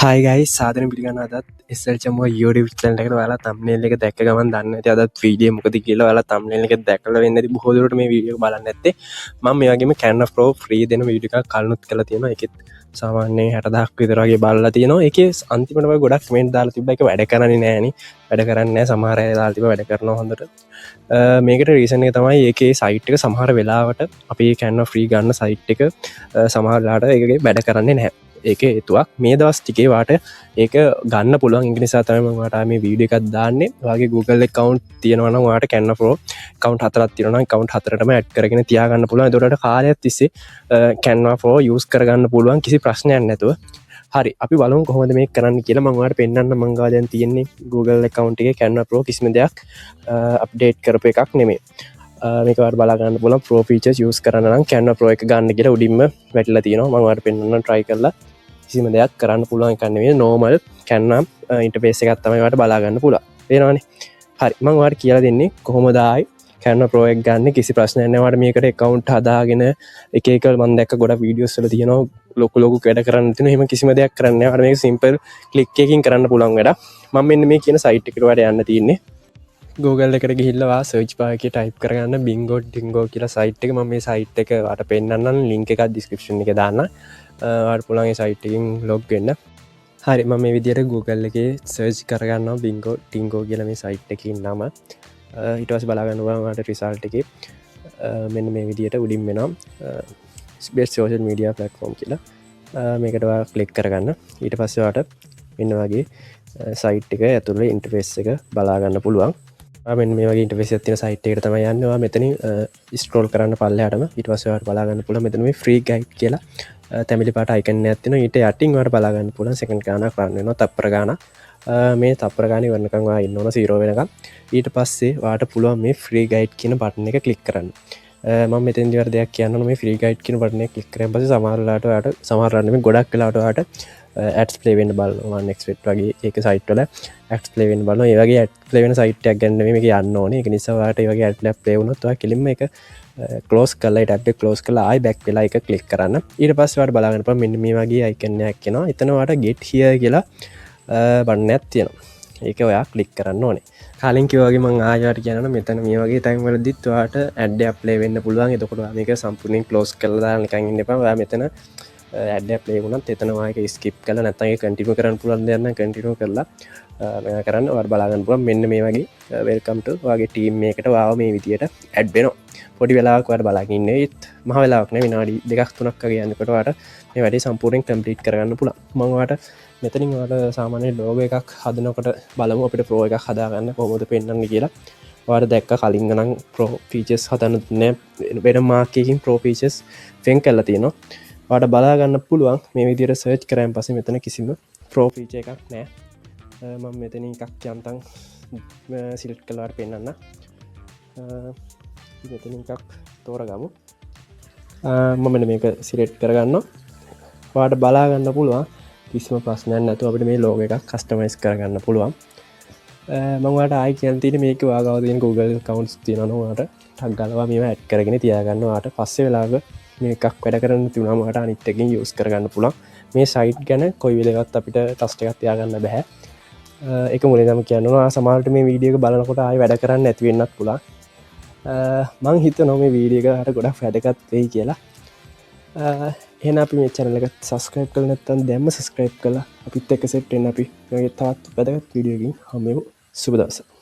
හයි ගයි සාධන පිළිගන්න අදත් එස්සල්චම YouTube channel එකට ඔයාලා thumbnail එක දැක්ක ගමන් දන්න ඇති අදත් වීඩියෝ මොකද කියලා ඔයාලා thumbnail එක දැකලා වෙන්නේ නැති බොහෝ දුරට මේ වීඩියෝ එක බලන්න නැත්තේ මම මේ වගේම Canva Pro free දෙන වීඩියෝ එකක් කලිනුත් කරලා තියෙනවා ඒකෙත් සාමාන්‍යයෙන් 60000ක් විතර වගේ බලලා තියෙනවා ඒකේ අන්තිමට ඔය ගොඩක් කමෙන්ට් දාලා තිබ්බා ඒක වැඩ කරන්නේ නැහැ නේ වැඩ කරන්නේ නැහැ සමහර අය දාලා තිබ්බා වැඩ කරනවා හොඳට මේකට රීසන් එක තමයි ඒකේ සයිට් එක සමහර වෙලාවට අපි Canva free ගන්න සයිට් එක සමහර වෙලාවට ඒකේ වැඩ කරන්නේ නැහැ ඒක ඒතුවක් මේ දවස් ටිකේ වාට ඒක ගන්න පුළුවන් ඉංගනිසා තමයි මට මේ වීඩියෝ එකක් දාන්නේ වගේ Google account තියෙනවා නම් ඔයාලට Canva Pro account හතරක් තියෙනවා නම් account හතරටම add කරගෙන තියාගන්න පුළුවන් ඒකට කාලයක් තිස්සේ Canva Pro use කරගන්න පුළුවන් කිසි ප්‍රශ්නයක් නැතුව හරි අපි බලමු කොහොමද මේක කරන්න කියලා මම ඔයාලට පෙන්නන්න මම ගාව දැන් තියෙන්නේ Google account එකේ Canva Pro කිසිම දෙයක් අප්ඩේට් කරපු එකක් නෙමෙයි මේකවට බලාගන්න පුලන් Pro features use කරන්න නම් Canva Pro එක ගන්න කියලා උඩින්ම වැටලා තියෙනවා මම ඔයාලට පෙන්නන්න try කරලා කිසිම දෙයක් කරන්න පුළුවන් එකක් නෙවෙයි normal Canva interface එකක් තමයි ඔයාලට බලාගන්න පුළුවන් වෙනවනේ හරි මම ඔයාලට කියලා දෙන්නේ කොහොමද ආයි Canva Pro එක ගන්න කිසි ප්‍රශ්නයක් නැහැ ඔයාලට මේකට account හදාගෙන එක එක මම දැක්ක ගොඩක් videos වල තියෙනවා ලොකු වැඩ කරන්න තියෙනවා එහෙම කිසිම දෙයක් කරන්න නැහැ ඔයාලට මේක simple click එකකින් කරන්න පුළුවන් වැඩක් මම මෙන්න මේ කියන site එකට ඔයාලට යන්න තියෙන්නේ Google එකට ගිහිල්ලා සර්ච් බාර් එකේ ටයිප් කරගන්න bingo dingo කියලා සයිට් එක මම මේ සයිට් එක වාට පෙන්නන්නම් ලින්ක් එකක් description එකේ දාන්න ඔයාලට පුළුවන් ඒ සයිට් එකෙන් log වෙන්න හරි මම මේ විදිහට Google එකේ සර්ච් කරගන්නවා bingo dingo කියලා මේ සයිට් එකේ නම ඊට පස්සේ බලා ගන්න ඔයාලට result එකේ මෙන්න මේ විදිහට උඩින් වෙනවා best social media platform කියලා මේකට ඔයාලා ක්ලික් කරගන්න ඊට පස්සේ ඔයාලට මෙන්න වගේ සයිට් එක ඇතුළේ ඉන්ටර්ෆේස් එක බලා ගන්න පුළුවන් මෙන්න මේ වගේ ඉන්ටර්ෆේස් එකක් තියෙන සයිට් එකට තමයි යන්නේ. ඔයා මෙතනින් ස්ක්‍රෝල් කරන්න පල්ලෙහාටම ඊට පස්සේ ඔයාලට බලා ගන්න පුළුවන් මෙතන මේ ෆ්‍රී ගයිඩ් කියලා තැඹිලි පාට අයිකන් එකක් තියෙනවා. ඊට යටින් ඔයාලට බලා ගන්න පුළුවන් සෙකන්ඩ් ගානක් රන් වෙනවා තප්පර ගානක්. මේ තප්පර ගානේ වෙනකන් ඔයා ඉන්න ඕන 0 වෙනකන්. ඊට පස්සේ ඔයාලට පුළුවන් මේ ෆ්‍රී ගයිඩ් කියන බටන් එක ක්ලික් කරන්න. මම මෙතෙන්දී වර දෙයක් කියන්න ඕන මේ ෆ්‍රී ගයිඩ් කියන බටන් එක ක්ලික් කරාන් පස්සේ සමහර වෙලාවට ඔයාලට සමහර වෙලාවට නෙමෙයි ගොඩක් වෙලාවට ඔයාලට ඇඩ්ස් ප්ලේ වෙන්න බලනවා නෙක්ස්ට් වගේ ඒක සයිට් වල ඇඩ්ස් ප්ලේ වෙන්න බලනවා ඒ වගේ ඇඩ් ප්ලේ වෙන සයිට් එකක් ගන්න මේක යන්න ඕනේ ඒක නිසා ඔයාලට ඒ වගේ ඇඩ් ප්ලේ වුණොත් ඔයා කෙලින්ම ඒක ක්ලෝස් කරලා ඒ ටැබ් එක ක්ලෝස් කරලා ආයි බෑක් වෙලා ඒක ක්ලික් කරන්න ඊට පස්සේ ඔයාලට බලා ගන්න පුළුවන් මෙන්න මේ වගේ අයිකන් එකක් එනවා එතන ඔයාලට get here කියලා බටන් එකක් තියෙනවා ඒක ඔයා ක්ලික් කරන්න ඕනේ කලින් කිව්වා වගේ මම ආයෙත් කියනවා මෙතන මේ වගේ ටයිම් වලදීත් ඔයාලට ඇඩ් එකක් ප්ලේ වෙන්න පුළුවන් එතකොට ඔයා මේක සම්පූර්ණයෙන් ක්ලෝස් කරලා දාලා නිකන් ඉන්න එපා ඔයා මෙතන ඇඩ් එක ප්ලේ වුණත් එතන ඔයාලට ස්කිප් කරලා නැත්නම් ඒක කන්ටිනියු කරන්න පුළුවන් දෙයක් නම් කන්ටිනියු කරලා මෙයා කරන්න ඔයාලට බලා ගන්න පුළුවන් මෙන්න මේ වගේ වෙල්කම් ටු ඔයාගේ ටීම් එකකට ඔයාව මේ විදියට ඇඩ් වෙනවා පොඩි වෙලාවක් ඔයාලට බලාගෙන ඉන්න ඒත් මහ වෙලාවක් නෙවෙයි විනාඩි 2ක් 3ක් වගේ යනකොට ඔයාලට මේ වැඩේ සම්පූර්ණයෙන් කම්ප්ලීට් කරගන්න පුළුවන් මම ඔයාලට මෙතනින් ඔයාලට සාමාන්‍ය ලෝගෝ එකක් හදනකොට බලමු අපිට ප්‍රෝ එකක් හදාගන්න කොහොමද පෙන්වන්නේ කියලා ඔයාලට දැක්ක කලින් නම් ප්‍රෝ ෆීචර්ස් හදන්න දුන්නේ වෙන මාක් එකකින් ප්‍රෝ ෆීචර්ස් වෙන් කරලා තියෙනවා ඔයාලට බලා ගන්න පුළුවන් මේ විදිහට සර්ච් කරාන් පස්සේ මෙතන කිසිම ප්‍රෝ ෆීචර් එකක් නැහැ මම මෙතන එකක් යන්තම් සිලෙක්ට් කරලා පෙන්නන්න මෙතන එකක් තෝරගමු මම මෙන්න මේක සිලෙක්ට් කරගන්නවා ඔයාලට බලා ගන්න පුළුවන් කිසිම ප්‍රශ්නයක් නැතුව අපිට මේ ලෝගෝ එකක් කස්ටමයිස් කරගන්න පුළුවන් මම ඔයාලට ආයි කියන්න තියෙන්නේ මේක ඔයාගාව තියෙන Google accounts තියෙනවා නම් ඔයාලට ටග් ගාලා මේව ඇඩ් කරගෙන තියාගන්න ඔයාලට පස්සේ වෙලාවක මේකක් වැඩ කරන්න තිබුණාම ඔයාලට අනිත් එකකින් යූස් කරගන්න පුළුවන් මේ සයිට් ගැන කොයි වෙලෙකත් අපිට ටස්ට් එකක් තියාගන්න බෑ ඒක මුලින්ම කියන්න ඕන සමහරවිට මේ වීඩියෝ එක බලනකොට ආයි වැඩ කරන්න නැති වෙන්නත් පුළුවන් මං හිතනවා මේ වීඩියෝ එක හරියට ගොඩක් වැදගත් වෙයි කියලා එහෙනම් අපි මේ channel එක subscribe කරලා නැත්නම් දැම්ම subscribe කරලා අපිත් එක්ක set වෙන්න අපි මේ තවත් වැදගත් වීඩියෝ එකකින් හමු වෙමු සුබ දවසක්